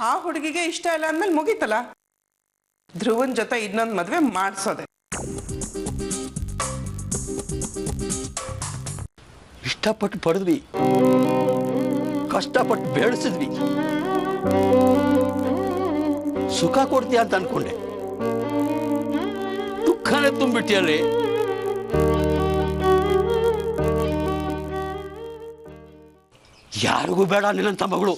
ಆ ಹುಡುಗಿಗೆ ಇಷ್ಟ ಇಲ್ಲ ಅಂದ್ಮೇಲೆ ಮುಗೀತಲ್ಲ. ಧ್ರುವನ್ ಜೊತೆ ಇನ್ನೊಂದು ಮದ್ವೆ ಮಾಡಿಸೋದೆ. ಇಷ್ಟಪಟ್ಟು ಪಡೆದ್ವಿ, ಕಷ್ಟಪಟ್ಟು ಬೆಳೆಸಿದ್ವಿ, ಸುಖ ಕೊಡ್ತೀಯ ಅಂತ ಅನ್ಕೊಂಡೆ. ದುಃಖನೇ ತುಂಬಿಟ್ಟಿಯಲ್ಲಿ. ಯಾರಿಗೂ ಬೇಡ ನಿನ್ನಂತ ಮಗಳು.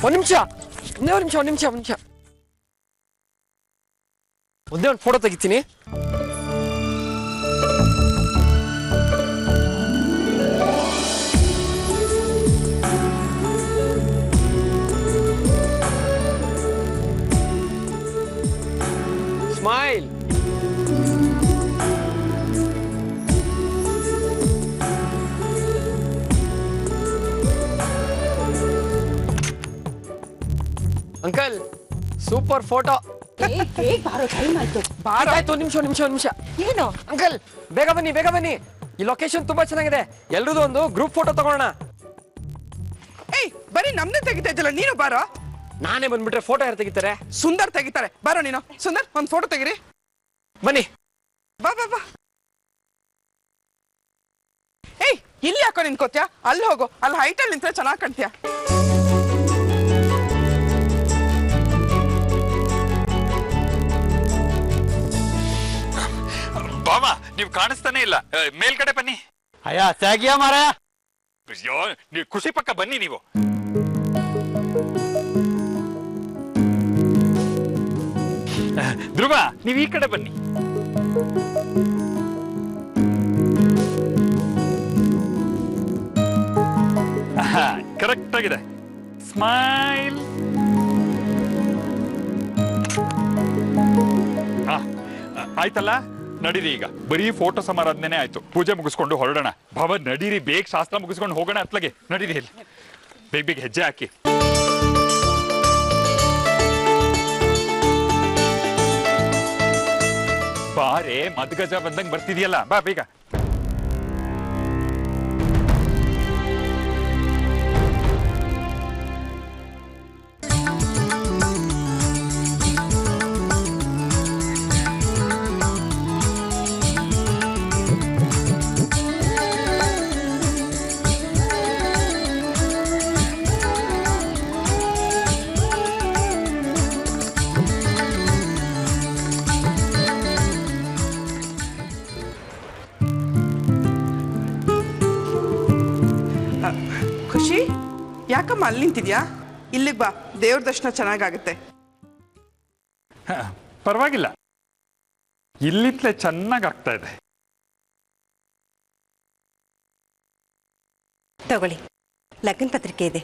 ಒಂದು ನಿಮಿಷ, ಒಂದೇ ಒಂದು ಫೋಟೋ ತೆಗಿತೀನಿ. ಸ್ಮೈಲ್. Uncle super photo. ಆಯ್ತು, ನಿಮಿಷ. ಏನು ಅಂಕಲ್ ಬೇಗ ಬನ್ನಿ. ಈ ಲೊಕೇಶನ್ ತುಂಬಾ ಚೆನ್ನಾಗಿದೆ. ಎಲ್ರದ್ದು ಒಂದು ಗ್ರೂಪ್ ಫೋಟೋ ತಗೋಣ. ಏಯ್ ಬರೀ ನಮ್ದೇ ತೆಗಿತಾ ಇದ್ದಲ್ಲ, ನೀನು ಬಾರೋ. ನಾನೇ ಬಂದ್ಬಿಟ್ರೆ ಫೋಟೋ ಯಾರು ತೆಗಿತಾರೆ? ಸುಂದರ್ ತೆಗಿತಾರೆ. ಬಾರೋ ನೀನು. ಸುಂದರ್ ಒಂದು ಫೋಟೋ ತೆಗಿರಿ. ಬನ್ನಿ. ಬಾ. ಏಯ್ ಇಲ್ಲಿ ಯಾಕೋ ನಿಂತ್ಕೋತ್ಯಾ? ಅಲ್ಲಿ ಹೋಗು, ಅಲ್ಲಿ ಹೈಟಲ್ಲಿ ನಿಂತ್ರೆ ಚೆನ್ನಾಗಿ ಕಾಣ್ತೀಯ. ಬಾಮ ನೀವು ಕಾಣಿಸ್ತಾನೆ ಇಲ್ಲ, ಮೇಲ್ಗಡೆ ಬನ್ನಿ. ಅಯ್ಯ ಸಾಗಿಯ ಮಾರ. ಅಯ್ಯೋ ನೀವು ಖುಷಿ ಪಕ್ಕ ಬನ್ನಿ. ನೀವು ಧ್ರುವ ನೀವು ಈ ಕಡೆ ಬನ್ನಿ. ಕರೆಕ್ಟ್ ಆಗಿದೆ. ಸ್ಮೈಲ್. ಆಯ್ತಲ್ಲ, ನಡೀರಿ. ಈಗ ಬರೀ ಫೋಟೋ ಸಮಾರಾಧನೆ ಆಯ್ತು, ಪೂಜೆ ಮುಗಿಸ್ಕೊಂಡು ಹೊರಡೋಣ. ಭಾವ ನಡೀರಿ, ಬೇಗ ಶಾಸ್ತ್ರ ಮುಗಿಸ್ಕೊಂಡು ಹೋಗೋಣ. ಅತ್ಲಗೆ ನಡೀರಿ. ಇಲ್ಲಿ ಬೇಗ ಹೆಜ್ಜೆ ಹಾಕಿ. ಬಾರೆ ಮದ್ಗಜ ಬಂದಂಗ್ ಬರ್ತಿದ್ಯಲ್ಲ, ಬಾ ಬೇಗ. ಖುಷಿ ಯಾಕಮ್ಮ ಅಲ್ಲಿ ನಿಂತಿದ್ಯಾ? ಇಲ್ಲಿಗೆ ಬಾ, ದೇವ್ರ ದರ್ಶನ ಚೆನ್ನಾಗಾಗುತ್ತೆ. ಪರವಾಗಿಲ್ಲ, ಇಲ್ಲಿಂದಲೇ ಚೆನ್ನಾಗಿ ಆಗ್ತಾ ಇದೆ. ತಗೊಳ್ಳಿ, ಲಗ್ನ ಪತ್ರಿಕೆ ಇದೆ,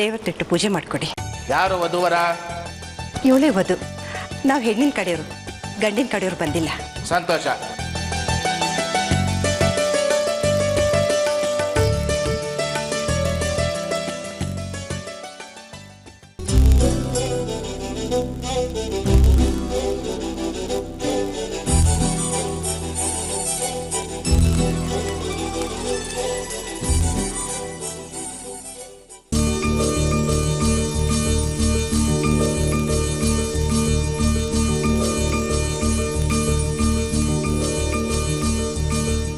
ದೇವರತ್ತಿಟ್ಟು ಪೂಜೆ ಮಾಡಿಕೊಡಿ. ಯಾರು ವಧುವರ? ಇವಳೇ ವಧು. ನಾವು ಹೆಣ್ಣಿನ ಕಡೆಯವರು, ಗಂಡಿನ ಕಡೆಯವರು ಬಂದಿಲ್ಲ. ಸಂತೋಷ.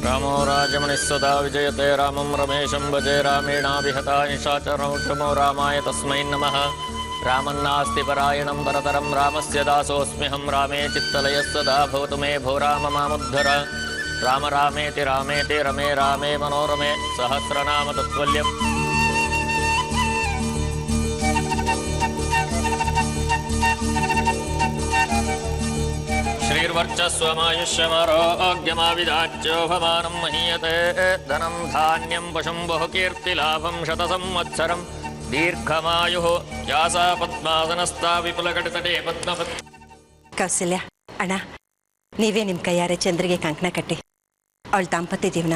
रामो राजमणिस्सदा विजयते रामं रमेशं भजे रामेणाभिहता निशाचरौषमो रामाय तस्मै नमः। रामन्नास्ति परायणं परतरं रामस्य दासोऽस्म्यहं रामे चित्तलयः सदा भवतु मे भो राम मामुद्धर। राम रामेति रामेति रमे रामे मनोरमे सहस्रनाम तत्तुल्यम्। श्रीर्वर्चस्वमायुष्यमारोग्यमाविदाच्यो भवानं महीयते धनं धान्यं पशुं बहुकीर्तिलाभं शतसंवत्सरं दीर्घमायुः यासा पद्मासनस्था विपुलकटितटे पद्मपत्। ಕೌಸಲ್ಯ ಅಣ್ಣ, ನೀವೇ ನಿಮ್ಮ ಕೈಯಾರೆ ಚಂದ್ರಿಗೆ ಕಂಕಣ ಕಟ್ಟಿ ಅವಳ ದಾಂಪತ್ಯ ಜೀವನ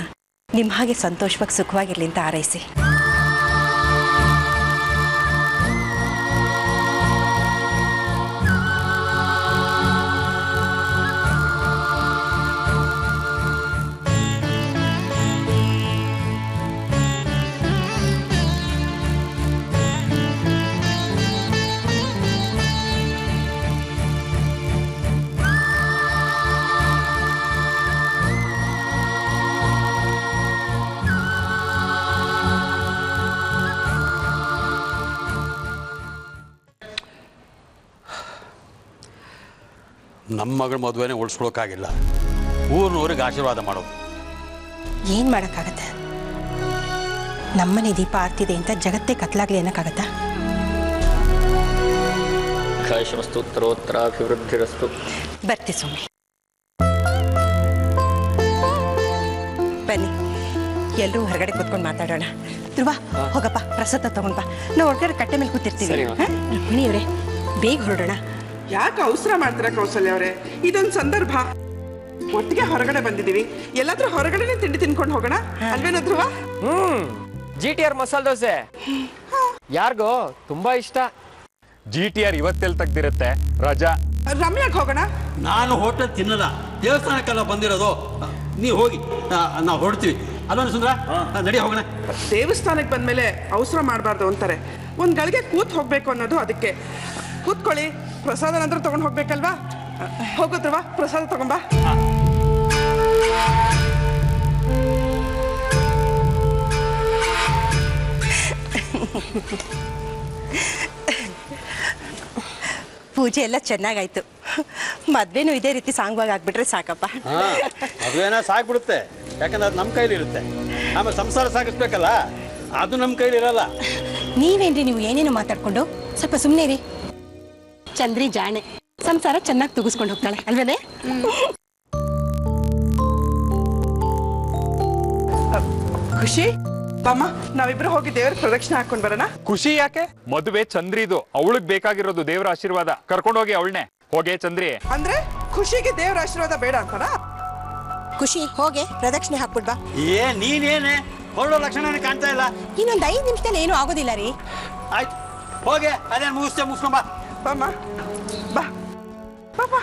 ನಿಮ್ಮ ಹಾಗೆ ಸಂತೋಷವಾಗಿ ಸುಖವಾಗಿರಲಿ ಅಂತ ಹಾರೈಸಿ. ನಮ್ಮ ಮಗಳ ಮದುವೆನೇ ಉಳಿಸ್ಕೊಳಕ್ಕಾಗಿಲ್ಲ. ಊರಿನವ್ರಿಗೆ ಆಶೀರ್ವಾದ ಮಾಡೋದು. ಏನು ಮಾಡೋಕ್ಕಾಗತ್ತೆ? ನಮ್ಮನೆ ದೀಪ ಆಗ್ತಿದೆ ಅಂತ ಜಗತ್ತೇ ಕತ್ಲಾಗ್ಲಿ ಅನ್ನೋಕ್ಕಾಗತ್ತಾ? ಖಾಯಶಮಸ್ತು ಉತ್ತರೋತ್ತರಾಭಿವೃದ್ಧಿರಸ್ತು. ಬರ್ತಿ ಸುಮ್ಮನೆ ಬನ್ನಿ, ಎಲ್ಲರೂ ಹೊರಗಡೆ ಕೂತ್ಕೊಂಡು ಮಾತಾಡೋಣ. ಧ್ರುವ, ಹೋಗಪ್ಪ, ಪ್ರಸಾದ ತಗೊಂಡ್ ಬಾ. ನಾವು ಹೊರಗಡೆ ಕಟ್ಟೆ ಮೇಲೆ ಕೂತಿರ್ತೀವಿ. ರುಕ್ಮಿಣಿಯವರೇ, ಬೇಗ ಹೊರಡೋಣ. ಯಾಕೆ ಅವಸರ ಮಾಡ್ತೀರಾ ಕೌಸಲ್ಯ ಅವರೇ? ಇದೊಂದು ಸಂದರ್ಭ, ಒಟ್ಟಿಗೆ ಹೊರಗಡೆ ಬಂದಿದ್ದೀವಿ, ಎಲ್ಲಾದ್ರೂ ಹೊರಗಡೆನೆ ತಿಂಡಿ ತಿನ್ಕೊಂಡು ಹೋಗೋಣ ಅಲ್ವೇನೋ ಧ್ರುವ? GTR ಮಸಾಲೆ ದೋಸೆ ಯಾರಿಗೋ ತುಂಬಾ ಇಷ್ಟ. GTR ಇವತ್ತೆಲ್ಲಿ ತೆಗ್ದಿರುತ್ತೆ ರಜಾ. ರಮ್ಯಾಗ್ ಹೋಗೋಣ. ನಾನು ಹೋಟೆಲ್ ತಿನ್ನಲ್ಲ, ದೇವಸ್ಥಾನಕ್ಕೆಲ್ಲ ಬಂದಿರೋದು. ನೀವು ಹೋಗಿ, ನಾವು ಹೊರಡ್ತೀವಿ ಅಲ್ವ ಸುಂದ್ರ? ನಡಿ ಹೋಗೋಣ. ದೇವಸ್ಥಾನಕ್ಕೆ ಬಂದ್ಮೇಲೆ ಅವಸರ ಮಾಡಬಾರ್ದು ಅಂತಾರೆ. ಒಂದ್ ಗಳಿಗೆ ಕೂತ್ ಹೋಗ್ಬೇಕು ಅನ್ನೋದು ಅದಕ್ಕೆ. ಕೂತ್ಕೊಳ್ಳಿ, ಪ್ರಸಾದ ನಂತರ ತಗೊಂಡ್ ಹೋಗ್ಬೇಕಲ್ವಾ? ಹೋಗುತ್ತವಾ, ಪ್ರಸಾದ ತಗೊಂಬಾ. ಪೂಜೆ ಎಲ್ಲ ಚೆನ್ನಾಗಾಯ್ತು. ಮದ್ವೆನೂ ಇದೇ ರೀತಿ ಸಾಂಗ್ವಾಗಿ ಆಗ್ಬಿಟ್ರೆ ಸಾಕಪ್ಪ. ಮದುವೆನ ಸಾಕ್ಬಿಡುತ್ತೆ, ಯಾಕಂದ್ರೆ ಅದು ನಮ್ಮ ಕೈಲಿ ಇರುತ್ತೆ. ಆಮೇಲೆ ಸಂಸಾರ ಸಾಗಿಸ್ಬೇಕಲ್ಲ, ಅದು ನಮ್ಮ ಕೈಲಿ ಇರಲ್ಲ. ನೀವೇನ್ರಿ ನೀವು ಏನೇನು ಮಾತಾಡ್ಕೊಂಡು? ಸ್ವಲ್ಪ ಸುಮ್ಮನೆ ರೀ. ಚಂದ್ರಿ ಜಾಣೆ, ಸಂಸಾರ ಚೆನ್ನಾಗಿ ತುಗಿಸ್ಕೊಂಡು ಹೋಗ್ತಾಳೆ ಅಲ್ವೇನೆ? ಖುಷಿ ಬಾಮ್ಮ, ನಾವಿಬ್ರು ಹೋಗಿ ದೇವ್ರ ಪ್ರದಕ್ಷಿಣೆ ಹಾಕೊಂಡ್ ಬರೋಣ. ಖುಷಿ ಯಾಕೆ? ಮದುವೆ ಚಂದ್ರಿದು, ಅವಳಿಗೆ ಬೇಕಾಗಿರೋದು ದೇವರ ಆಶೀರ್ವಾದ. ಕರ್ಕೊಂಡೋಗಿ ಅವಳನ್ನೇ. ಹೋಗೆ ಚಂದ್ರಿ. ಅಂದ್ರೆ ಖುಷಿಗೆ ದೇವ್ರ ಆಶೀರ್ವಾದ ಬೇಡ ಅಂತಾರ? ಖುಷಿ, ಹೋಗೆ ಪ್ರದಕ್ಷಿಣೆ ಹಾಕ್ಬಿಡ್ಬಾ. ನೀನೇನೆ ಹೊರಡೋ ಲಕ್ಷಣನೇ ಕಾಣ್ತಾ ಇಲ್ಲ. ಇನ್ನೊಂದು 5 ನಿಮಿಷದಲ್ಲಿ ಏನೂ ಆಗೋದಿಲ್ಲ ರೀ. ಆಯ್ತು, ಹೋಗೆ, ಅದೇನು ಮುಗಿಸ್ಕೊಂಬ. ಬಾಮ್ಮ, ಬಾ ಬಾ ಬಾ.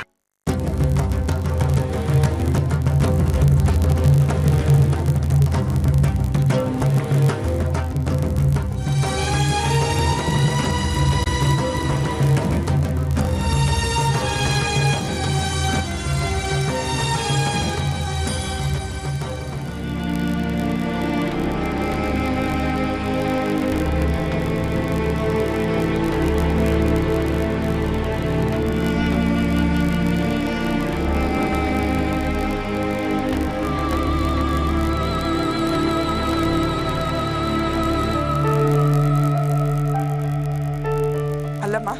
ಅಲ್ಲಮ್ಮ,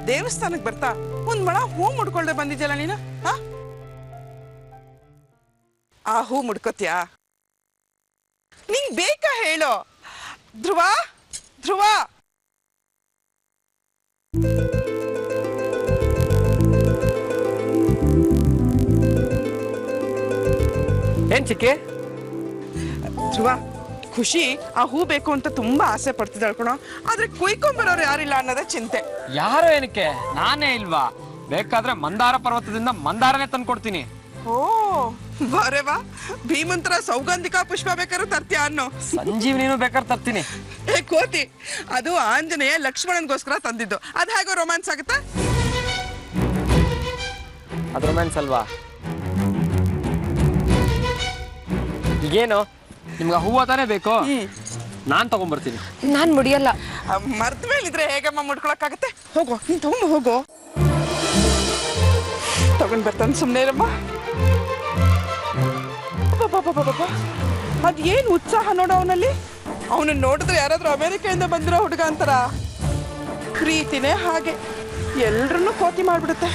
ದೇವಸ್ಥಾನಕ್ಕೆ ಬರ್ತಾ ಒಂದ್ ಮಳ ಹೂ ಮುಡ್ಕೊಳ್ದೆ ಬಂದಿದ್ಯಲ್ಲ ನೀನು. ಆ ಹೂ ಮುಡ್ಕೋತ್ಯಾ? ನಿಂಗ್ ಬೇಕಾ ಹೇಳೋ? ಧ್ರುವ, ಧ್ರುವ, ಏನ್ ಚಿಕ್ಕಿ? ಧ್ರುವ, ಖುಷಿ ಆ ಹೂ ಬೇಕು ಅಂತ ತುಂಬಾ ಆಸೆ ಪಡ್ತಿದ್ದಾಳ್ ಕಣೋ. ಆದ್ರೆ ಕುಯ್ಕೊಂಬರೋರು ಯಾರಿಲ್ಲ ಅನ್ನೋದೇ ಚಿಂತೆ. ಯಾರು ಏನಕ್ಕೆ? ನಾನೇ ಇಲ್ವಾ? ಬೇಕಾದ್ರೆ ಮಂದಾರ ಪರ್ವತದಿಂದ ಮಂದಾರನೇ ತಂದ್ಕೊಡ್ತೀನಿ. ಓ ಬಾರೆ ಬಾ, ಭೀಮಂತರ ಸೌಗಂಧಿಕ ಪುಷ್ಪ ಬೇಕಾದ್ರೂ ತರ್ತೀಯ ಅನ್ನೋ. ಸಂಜೀವನಿನೂ ಬೇಕಾದ್ರೆ ತರ್ತೀನಿ. ಏ ಕೋತಿ, ಅದು ಆಂಜನೇಯ ಲಕ್ಷ್ಮಣನ್ಗೋಸ್ಕರ ತಂದಿದ್ದು. ಅದ್ ಹೇಗೋ ರೊಮ್ಯಾನ್ಸ್ ಆಗುತ್ತಾ? ಅದು ರೊಮ್ಯಾನ್ಸ್ ಅಲ್ವಾ? ಈಗೇನು ನಿಮ್ಗೆ ಹೂವ ತಾನೇ ಬೇಕು? ನಾನ್ ತಗೊಂಡ್ಬರ್ತೀನಿ. ನಾನ್ ಮುಡಿಯಲ್ಲ. ಮರ್ದ ಮೇಲಿದ್ರೆ ಹೇಗಮ್ಮ ಮುಡ್ಕೊಳಕ್ಕಾಗತ್ತೆ? ಹೋಗೋ, ನೀನ್ ತಗೊಂಬ, ಹೋಗೋ. ತಗೊಂಡ್ ಬರ್ತಾನೆ, ಸುಮ್ನೆ ಇರಮ್ಮ. ಅದ್ ಏನ್ ಉತ್ಸಾಹ ನೋಡು ಅವನಲ್ಲಿ. ಅವನನ್ನ ನೋಡಿದ್ರೆ ಯಾರಾದ್ರೂ ಅಮೆರಿಕೆಯಿಂದ ಬಂದಿರೋ ಹುಡುಗ ಅಂತಾರ. ಪ್ರೀತಿನೇ ಹಾಗೆ, ಎಲ್ರನ್ನೂ ಕೋತಿ ಮಾಡ್ಬಿಡುತ್ತೆ.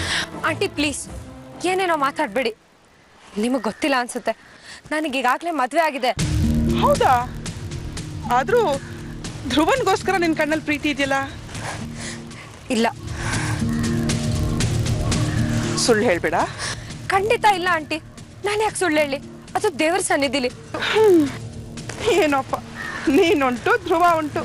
ಆಂಟಿ ಪ್ಲೀಸ್, ಏನೇನೋ ಮಾತಾಡ್ಬೇಡಿ. ನಿಮಗ್ ಗೊತ್ತಿಲ್ಲ ಅನ್ಸುತ್ತೆ, ನನಗೆ ಈಗಾಗ್ಲೇ ಮದ್ವೆ ಆಗಿದೆ. ಹೌದಾ? ಆದ್ರೂ ಧ್ರುವನ್ಗೋಸ್ಕರ ನಿನ್ ಕಣ್ಣಲ್ಲಿ ಪ್ರೀತಿ ಇದೆಯಲ್ಲ? ಇಲ್ಲ. ಸುಳ್ಳು ಹೇಳ್ಬೇಡ. ಖಂಡಿತ ಇಲ್ಲ ಆಂಟಿ. ನಾನು ಯಾಕೆ ಸುಳ್ಳು ಹೇಳಿ? ಅದು ದೇವರ ಸನ್ನಿಧಿಲಿ. ಏನೋಪ್ಪ, ನೀನುಂಟು, ಧ್ರುವ ಉಂಟು.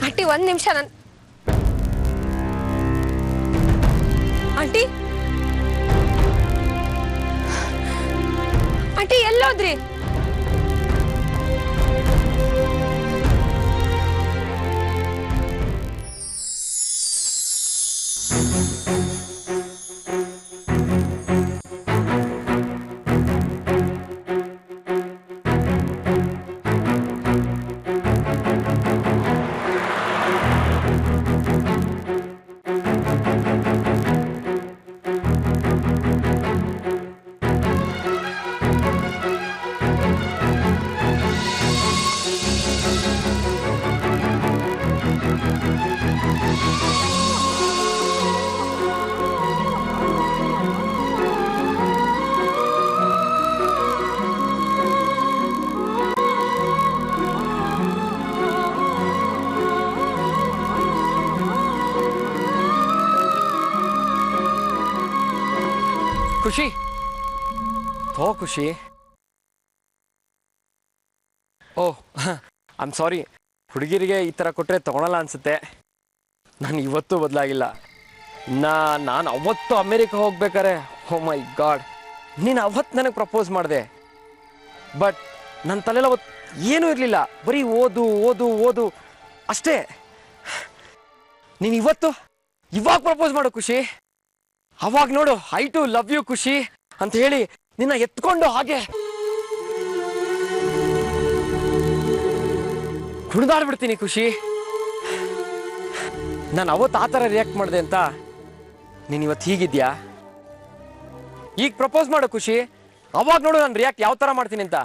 ಆಂಟಿ ಒಂದ್ ನಿಮಿಷ. ಆಂಟಿ, ಆಂಟಿ ಎಲ್ಲೋದ್ರಿ? ಖುಷಿ ಖುಷಿ ಓಹ್ ಐಮ್ ಸಾರಿ. ಹುಡುಗಿರಿಗೆ ಈ ಥರ ಕೊಟ್ಟರೆ ತೊಗೊಳಲ್ಲ ಅನ್ಸುತ್ತೆ. ನಾನು ಇವತ್ತೂ ಬದಲಾಗಿಲ್ಲ. ನಾನು ಅವತ್ತು ಅಮೇರಿಕ ಹೋಗ್ಬೇಕಾರೆ ಓ ಮೈ ಗಾಡ್, ನೀನು ಅವತ್ತು ನನಗೆ ಪ್ರಪೋಸ್ ಮಾಡಿದೆ. ಬಟ್ ನನ್ನ ತಲೆಯಲ್ಲಿ ಅವತ್ತು ಏನೂ ಇರಲಿಲ್ಲ, ಬರೀ ಓದು ಓದು ಓದು ಅಷ್ಟೇ. ನೀನು ಇವಾಗ ಪ್ರಪೋಸ್ ಮಾಡು ಖುಷಿ. ಅವಾಗ ನೋಡು ಐ ಟು ಲವ್ ಯು ಖುಷಿ ಅಂತ ಹೇಳಿ ನಿನ್ನ ಎತ್ಕೊಂಡು ಹಾಗೆ ಕುಣಿದಾಡ್ಬಿಡ್ತೀನಿ ಖುಷಿ. ನಾನು ಅವತ್ತು ಆ ಥರ ರಿಯಾಕ್ಟ್ ಮಾಡಿದೆ ಅಂತ ನೀನು ಇವತ್ತು ಹೀಗಿದ್ಯಾ? ಈಗ ಪ್ರಪೋಸ್ ಮಾಡು ಖುಷಿ. ಅವಾಗ ನೋಡು ನಾನು ರಿಯಾಕ್ಟ್ ಯಾವ ಥರ ಮಾಡ್ತೀನಿ ಅಂತ.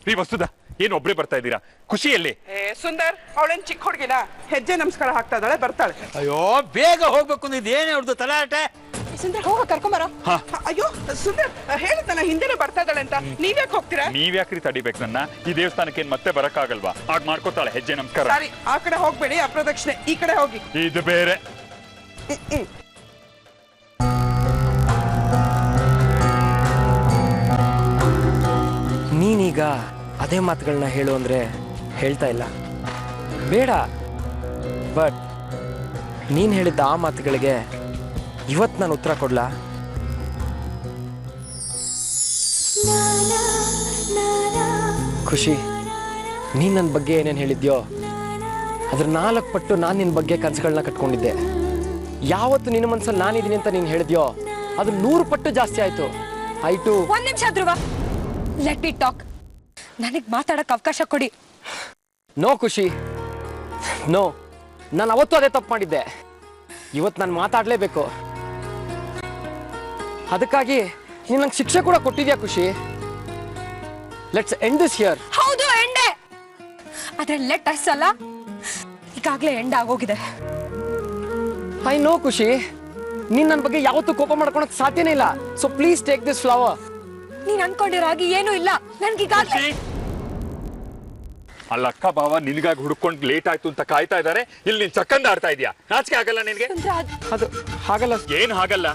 ರೀ ವಸ್ತುದ ಏನು ಒಬ್ರೇ ಬರ್ತಾ ಇದ್ದೀರಾ? ಖುಷಿಯಲ್ಲಿ ಸುಂದರ್ ಅವಳೇನ್ ಚಿಕ್ಕ ಹುಡುಗಿನ, ಹೆಜ್ಜೆ ನಮಸ್ಕಾರ ಹಾಕ್ತಾ ಇದ್ದಾಳೆ, ಬರ್ತಾಳೆ. ಅಯ್ಯೋ ಬೇಗ ಹೋಗ್ಬೇಕು ಅಂದ್ರೆ ಇದೇನೇ ಹೊಡ್ದು ತಲಾಟೆ. ಸುಂದರ್ ಹೋಗ ಕರ್ಕೊಂಬರೋ. ಅಯ್ಯೋ ಸುಂದರ್ ಹೇಳಿದ್ನಲ್ಲ ಹಿಂದೆನೆ ಬರ್ತಾ ಇದ್ದಾಳೆ ಅಂತ, ನೀವ್ಯಾಕೆ ಹೋಗ್ತೀರಾ? ನೀವ್ಯಾಕ್ರಿ ತಡಿಬೇಕು ನನ್ನ? ಈ ದೇವಸ್ಥಾನಕ್ಕೆ ಏನ್ ಮತ್ತೆ ಬರಕ್ಕಾಗಲ್ವಾ? ಆಗ ಮಾಡ್ಕೋತಾಳೆ ಹೆಜ್ಜೆ ನಮಸ್ಕಾರ. ಸರಿ, ಆ ಕಡೆ ಹೋಗ್ಬೇಡಿ, ಅಪ್ರದಕ್ಷಿಣೆ ಈ ಕಡೆ ಹೋಗಿ. ಇದು ಬೇರೆ. ನೀನೀಗ ಅದೇ ಮಾತುಗಳನ್ನ ಹೇಳು ಅಂದರೆ ಹೇಳ್ತಾ ಇಲ್ಲ, ಬೇಡ. ಬಟ್ ನೀನು ಹೇಳಿದ್ದ ಆ ಮಾತುಗಳಿಗೆ ಇವತ್ತು ನಾನು ಉತ್ತರ ಕೊಡ್ಲಾ? ಖುಷಿ, ನೀನು ನನ್ನ ಬಗ್ಗೆ ಏನೇನು ಹೇಳಿದ್ಯೋ ಅದ್ರ 4 ಪಟ್ಟು ನಾನು ನಿನ್ನ ಬಗ್ಗೆ ಕನಸುಗಳನ್ನ ಕಟ್ಕೊಂಡಿದ್ದೆ. ಯಾವತ್ತು ನಿನ್ನ ಮನಸ್ಸಲ್ಲಿ ನಾನಿದ್ದೀನಿ ಅಂತ ನೀನು ಹೇಳಿದ್ಯೋ ಅದು 100 ಪಟ್ಟು ಜಾಸ್ತಿ ಆಯಿತು. ಆಯಿತು. ಒಂದ್ ನಿಮಿಷ ಧ್ರುವ, ಲೆಟ್ ಇಟ್ ಟಾಕ್. ನನಗೆ ಮಾತಾಡಕ್ ಅವಕಾಶ ಕೊಡಿ. ನೋ ಖುಷಿ, ನೋ. ನಾನು ಅವತ್ತು ಅದೇ ತಪ್ಪು ಮಾಡಿದ್ದೆ. ಇವತ್ತು ನಾನು ಮಾತಾಡಲೇಬೇಕು. ಅದಕ್ಕಾಗಿ ನೀನು ನಂಗೆ ಶಿಕ್ಷೆ ಕೂಡ ಕೊಟ್ಟಿದ್ಯಾ ಖುಷಿ. Let's end this here. ಹೌದು, ಎಂಡೆ. ಆದ್ರೆ ಲೆಟ್ ಅಸ್ ಅಲ್ಲ, ಈಗಾಗಲೇ ಎಂಡ್ ಆಗೋಗಿದೆ. ಐ ನೋ ಖುಷಿ, ನೀನು ನನ್ನ ಬಗ್ಗೆ ಯಾವತ್ತೂ ಕೋಪ ಮಾಡ್ಕೊಳಕ್ ಸಾಧ್ಯನೇ ಇಲ್ಲ. So please take this flower. ನೀನ್ ಅನ್ಕೊಂಡಿರೋ ಹಾಗೆ ಏನೂ ಇಲ್ಲ. ನನ್ಗೀಗಾಗಲೇ ಅಲ್ಲ ಅಕ್ಕ ಬಾವ ನಿನ್ಗಾಗಿ ಹುಡ್ಕೊಂಡು ಲೇಟ್ ಆಯ್ತು ಅಂತ ಕಾಯ್ತಾ ಇದಾರೆ, ಇಲ್ಲಿ ನೀನ್ ಚಕ್ಕಂದ ಆಡ್ತಾ ಇದೀಯಾ? ನಾಚಿಕೆ ಆಗಲ್ಲ ನಿನ್ಗೆ? ಅದು ಹಾಗಲ್ಲ. ಏನ್ ಹಾಗಲ್ಲ?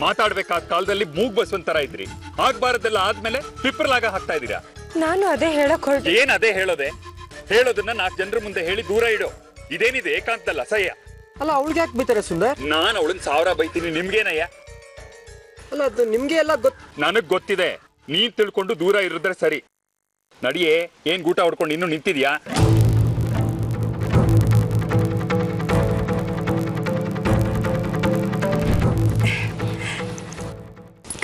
ಮಾತಾಡ್ಬೇಕಾದ ಕಾಲದಲ್ಲಿ ಮೂಗ್ ಬಸ್ವಂತರ ಇದ್ರಿ, ಆಗ್ಬಾರದೆಲ್ಲ ಆದ್ಮೇಲೆ ಪಿಪ್ರಲಾಗ ಹಾಕ್ತಾ ಇದೀರಾ. ನಾನು ಅದೇ ಹೇಳಕ್ ಹೊರಟೆ. ಏನ್ ಅದೇ ಹೇಳೋದೆ? ಹೇಳೋದನ್ನ 4 ಜನರ ಮುಂದೆ ಹೇಳಿ ದೂರ ಇಡು. ಇದೇನಿದೆ ಏಕಾಂತಲ್ಲ, ಅಸಹ್ಯ. ಅಲ್ಲ, ಅವಳಿಗೆ ಯಾಕೆ ಬೈತಾರೆ ಸುಂದರ್? ನಾನು ಅವಳನ್ನ 1000 ಬೈತೀನಿ, ನಿಮ್ಗೇನಯ್ಯ? ಅಲ್ಲ, ಅದು ನಿಮ್ಗೆ ಎಲ್ಲ ನನಗ್ ಗೊತ್ತಿದೆ. ನೀನ್ ತಿಳ್ಕೊಂಡು ದೂರ ಇರಿದ್ರೆ ಸರಿ. ನಡಿಯೇ, ಏನ್ ಗೂಟ ಹೊಡ್ಕೊಂಡು ಇನ್ನೂ ನಿಂತಿದ್ಯಾ?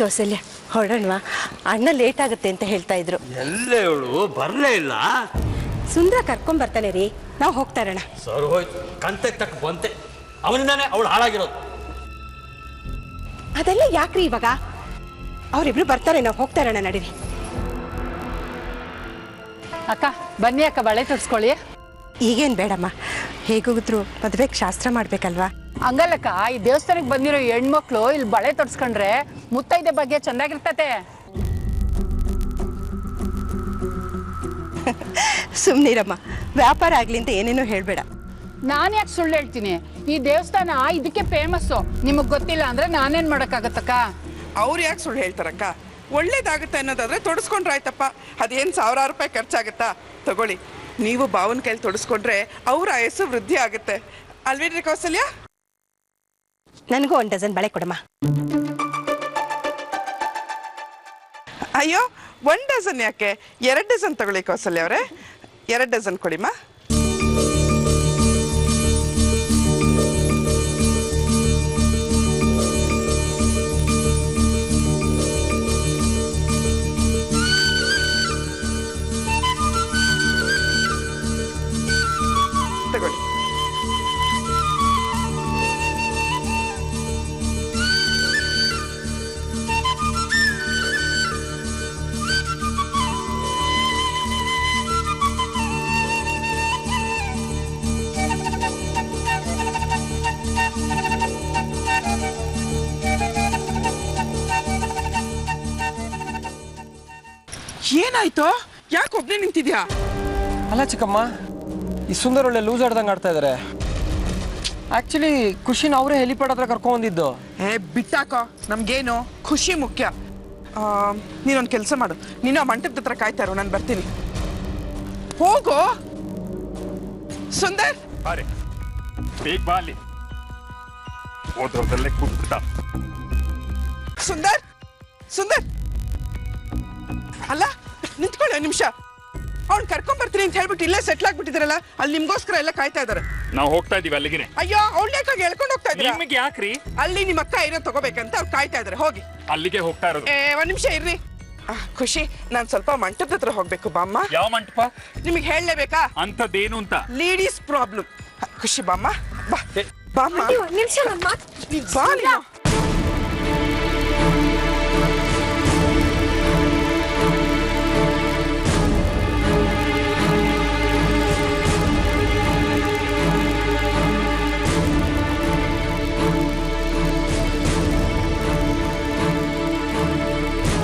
ಕೌಸಲ್ಯ ಹೊರಡೋಣವಾ? ಅಣ್ಣ ಲೇಟ್ ಆಗುತ್ತೆ ಅಂತ ಹೇಳ್ತಾ ಇದ್ರು. ಎಲ್ಲೇ ಅವಳು ಬರಲೇ ಇಲ್ಲ. ಸುಂದರ ಕರ್ಕೊಂಡ್ ಬರ್ತಾನೆ ರೀ, ನಾವು ಹೋಗ್ತಾ ಇರೋಣ. ಸರ್ ಹೋಯ್ತು, ಕಂತೆಗೆ ತಕ್ಕ ಬಂತೆ. ಅವನಿಂದಾನೆ ಅವಳು ಹಾಳಾಗಿರೋದು. ಅದೆಲ್ಲ ಯಾಕ್ರಿ ಇವಾಗ? ಅವರಿಬ್ರು ಬರ್ತಾರೆ, ನಾವು ಹೋಗ್ತಾ ಇರೋಣ, ನಡೀರಿ. ಅಕ್ಕ ಬನ್ನಿ ಅಕ್ಕ, ಬಳೆ ತೊಡ್ಸ್ಕೊಳ್ಳಿ. ಈಗೇನು ಬೇಡಮ್ಮ, ಹೇಗೋಗಿದ್ರು ಮದುವೆಗೆ ಶಾಸ್ತ್ರ ಮಾಡ್ಬೇಕಲ್ವಾ? ಹಂಗಲ್ಲಕ್ಕ, ಈ ದೇವಸ್ಥಾನಕ್ಕೆ ಬಂದಿರೋ ಹೆಣ್ಮಕ್ಳು ಇಲ್ಲಿ ಬಳೆ ತೊಡ್ಸ್ಕೊಂಡ್ರೆ ಮುತ್ತೈದೆ ಬಗ್ಗೆ ಚೆನ್ನಾಗಿರ್ತತೆ. ಸುಮ್ಮನಿರಮ್ಮ, ವ್ಯಾಪಾರ ಆಗ್ಲಿ ಅಂತ ಏನೇನೋ ಹೇಳ್ಬೇಡ. ನಾನು ಯಾಕೆ ಸುಳ್ಳು ಹೇಳ್ತೀನಿ? ಈ ದೇವಸ್ಥಾನ ಇದಕ್ಕೆ ಫೇಮಸ್ಸು. ನಿಮಗೆ ಗೊತ್ತಿಲ್ಲ ಅಂದ್ರೆ ನಾನೇನ್ ಮಾಡೋಕ್ಕಾಗತ್ತಕ್ಕ? ಅವ್ರು ಯಾಕೆ ಸುಳ್ಳು ಹೇಳ್ತಾರಕ್ಕ? ಒಳ್ಳೇದಾಗುತ್ತೆ ಅನ್ನೋದಾದ್ರೆ ತೊಡಸ್ಕೊಂಡ್ರೆ ಆಯ್ತಪ್ಪ. ಅದೇನು 1000 ರೂಪಾಯಿ ಖರ್ಚಾಗುತ್ತಾ? ತಗೊಳ್ಳಿ, ನೀವು ಬಾವನ ಕೈಲಿ ತೊಡಸ್ಕೊಂಡ್ರೆ ಅವ್ರ ಆಯಸ್ಸು ವೃದ್ಧಿ ಆಗುತ್ತೆ ಅಲ್ವೇನ್ರಿ ಕೌಸಲ್ಯ? ನನಗೂ 1 ಡಜನ್ ಬಳೆ ಕೊಡಮ್ಮ. ಅಯ್ಯೋ, 1 ಡಜನ್ ಯಾಕೆ? 2 ಡಜನ್ ತಗೊಳ್ಳಿ ಕೌಸಲ್ಯ ಅವರೇ, 2 ಡಜನ್ ಕೊಡಿಮ್ಮ. ತಗೊಳ್ಳಿ. ಏನಾಯ್ತು? ಯಾಕೆ ಒಬ್ನೇ ನಿಂತಿದ್ಯಾ? ಅಲ್ಲ ಚಿಕ್ಕಮ್ಮ, ಈ ಸುಂದರ್ ಒಳ್ಳೆ ಲೂಸ್ ಆಡ್ದಂಗೆ ಆಡ್ತಾ ಇದಾರೆ. ಆಕ್ಚುಲಿ ಖುಷಿನ ಅವರೇ ಹೆಲಿಪ್ಯಾಡ್ ಹತ್ರ ಕರ್ಕೊಂಡ್ಬಂದಿದ್ದು. ಬಿಟ್ಟಾಕೋ, ನಮ್ಗೇನು ಖುಷಿ ಮುಖ್ಯ. ನೀನೊಂದು ಕೆಲಸ ಮಾಡು, ನೀನು ಆ ಮಂಟಪದ ಹತ್ರ ಕಾಯ್ತಾ ಇರು, ನಾನು ಬರ್ತೀನಿ. ಹೋಗೋ ಸುಂದರ್. ಬಾರೆ ಬೇಗ ಬಾ, ಅಲ್ಲಿ ಓದ್ರದಲ್ಲೇ ಕೂತ್ಬಿಡ್ತಾ. ಸುಂದರ್ ಸುಂದರ್, ಅಲ್ಲ ನಿಂತ್ಕೊಳ್ಳಿ ಒಂದು ನಿಮಿಷ. ಅವ್ನು ಕರ್ಕೊಂಡ್ ಬರ್ತೀನಿ ಅಂತ ಹೇಳ್ಬಿಟ್ಟು ಇಲ್ಲೇ ಸೆಟ್ಲ್ ಆಗ್ಬಿಟ್ಟಿದಾರಲ್ಲ, ಅಲ್ಲಿ ನಿಮ್ಗೋಸ್ಕರ ಎಲ್ಲ ಕಾಯ್ತಾ ಇದಾರೆ. ನಾವು ಹೋಗ್ತಾ ಇದೀವಿ ಅಲ್ಲಿಗೆ. ಅಯ್ಯೋ, ಅವ್ಳು ಯಾಕಾಗಿ ಹೇಳ್ಕೊಂಡು ಹೋಗ್ತಾ ಇದ್ದೀರಾ? ನಿಮಗೆ ಯಾಕ್ರಿ? ಅಲ್ಲಿ ನಿಮ್ಮ ಅಕ್ಕ ಏನೋ ತಗೋಬೇಕಂತ ಅವ್ರು ಕಾಯ್ತಾ ಇದಾರೆ, ಹೋಗಿ. ಅಲ್ಲಿಗೆ ಹೋಗ್ತಾ ಇರೋದು. ಒಂದ್ ನಿಮಿಷ ಇರ್ರಿ. ಖುಷಿ, ನಾನ್ ಸ್ವಲ್ಪ ಮಂಟಪದ ಹತ್ರ ಹೋಗ್ಬೇಕು, ಬಾಮ್ಮ. ಯಾವ ಮಂಟಪ? ನಿಮಗೆ ಹೇಳಲೇಬೇಕಾ? ಅಂತದೇನು ಅಂತ? Ladies problem. ಖುಷಿ ಬಾಮ್ಮ, ಬಾ ಬಾಮ್ಮ. ಒಂದ್ ನಿಮಿಷ ನನ್ನ ಮಾತು. ಬಾ ನೀನು.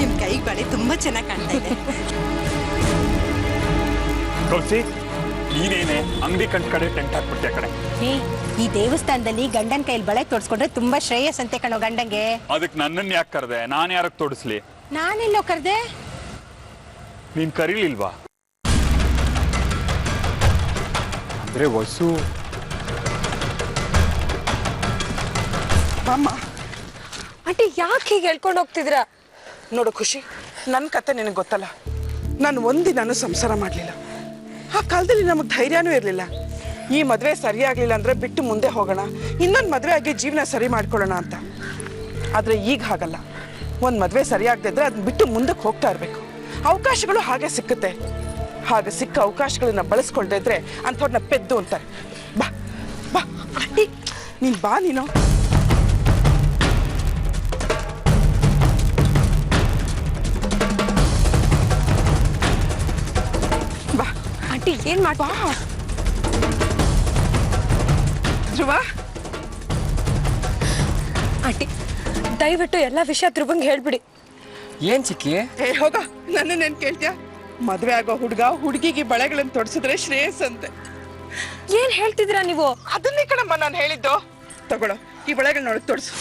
ನಿಮ್ ಕೈಗೆ ಬಳೆ ತುಂಬಾ ಚೆನ್ನಾಗಿ ಕಾಣ್ತಾ ಇದೆ. ತುಳಸಿ, ನೀನೇನೆ ಅಂಗಡಿ ಕಡೆ ಟೆಂಟ್ ಹಾಕ್ಬಿಟ್ಟೆ ಆ ಕಡೆ. ಈ ದೇವಸ್ಥಾನದಲ್ಲಿ ಗಂಡನ ಕೈಲಿ ಬಳೆ ತೋಡ್ಸ್ಕೊಂಡ್ರೆ ತುಂಬಾ ಶ್ರೇಯಸ್ ಅಂತೆ ಕಣೋ ಗಂಡಂಗೆ. ಅದಕ್ಕೆ ನನ್ನನ್ನು ಯಾಕೆ ಕರೆದೆ? ನಾನು ಯಾರಕ್ಕೆ ತೋಡಿಸ್ಲಿ? ನಾನೆಲ್ಲೋ ಕರ್ದೆ? ನೀನ್ ಕರೀಲಿಲ್ವಾ? ಅಂದ್ರೆ ವಸು. ಬಾಮ್ಮ. ಆಂಟಿ ಯಾಕೆ ಹೀಗೆ ಹೇಳ್ಕೊಂಡು ಹೋಗ್ತಿದ್ದೀರಾ? ನೋಡು ಖುಷಿ, ನನ್ನ ಕತೆ ನಿನಗೆ ಗೊತ್ತಲ್ಲ. ನಾನು ಒಂದಿನಾನು ಸಂಸಾರ ಮಾಡಲಿಲ್ಲ. ಆ ಕಾಲದಲ್ಲಿ ನಮಗೆ ಧೈರ್ಯನೂ ಇರಲಿಲ್ಲ. ಈ ಮದುವೆ ಸರಿಯಾಗಲಿಲ್ಲ ಅಂದರೆ ಬಿಟ್ಟು ಮುಂದೆ ಹೋಗೋಣ, ಇನ್ನೊಂದು ಮದುವೆ ಆಗಿ ಜೀವನ ಸರಿ ಮಾಡ್ಕೊಳ್ಳೋಣ ಅಂತ. ಆದರೆ ಈಗ ಹಾಗಲ್ಲ. ಒಂದು ಮದುವೆ ಸರಿಯಾಗದಿದ್ರೆ ಅದನ್ನ ಬಿಟ್ಟು ಮುಂದಕ್ಕೆ ಹೋಗ್ತಾ ಇರಬೇಕು. ಅವಕಾಶಗಳು ಹಾಗೆ ಸಿಕ್ಕುತ್ತೆ. ಹಾಗೆ ಸಿಕ್ಕ ಅವಕಾಶಗಳನ್ನ ಬಳಸ್ಕೊಳ್ದೇ ಇದ್ರೆ ಅಂಥವ್ರನ್ನ ಪೆದ್ದು ಅಂತಾರೆ. ಬಾ ಬಾ ಆಂಟಿ, ನೀನು ಬಾ. ನೀನು ಬಾ ಆಂಟಿ ಏನ್ ಮಾಡ್ಬಾ? ಧ್ರುವ, ಆಂಟಿ ದಯವಿಟ್ಟು ಎಲ್ಲ ವಿಷಯ ಧ್ರುವಂಗೆ ಹೇಳ್ಬಿಡಿ. ಏನ್ ಚಿಕ್ಕಿ? ಹೋಗ, ನನ್ನೇನ್ ಕೇಳ್ತೀಯ? ಮದ್ವೆ ಆಗೋ ಹುಡುಗಿಗೆ ಬಳೆಗಳನ್ನು ತೊಡ್ಸಿದ್ರೆ ಶ್ರೇಯಸ್ ಅಂತೆ. ಏನ್ ಹೇಳ್ತಿದ್ದೀರಾ ನೀವು? ಅದನ್ನೇ ಕಣಮ್ಮ ನಾನು ಹೇಳಿದ್ದು. ತಗೊಳ್ಳೋ, ಈ ಬಳೆಗಳನ್ನ ತೊಡ್ಸು.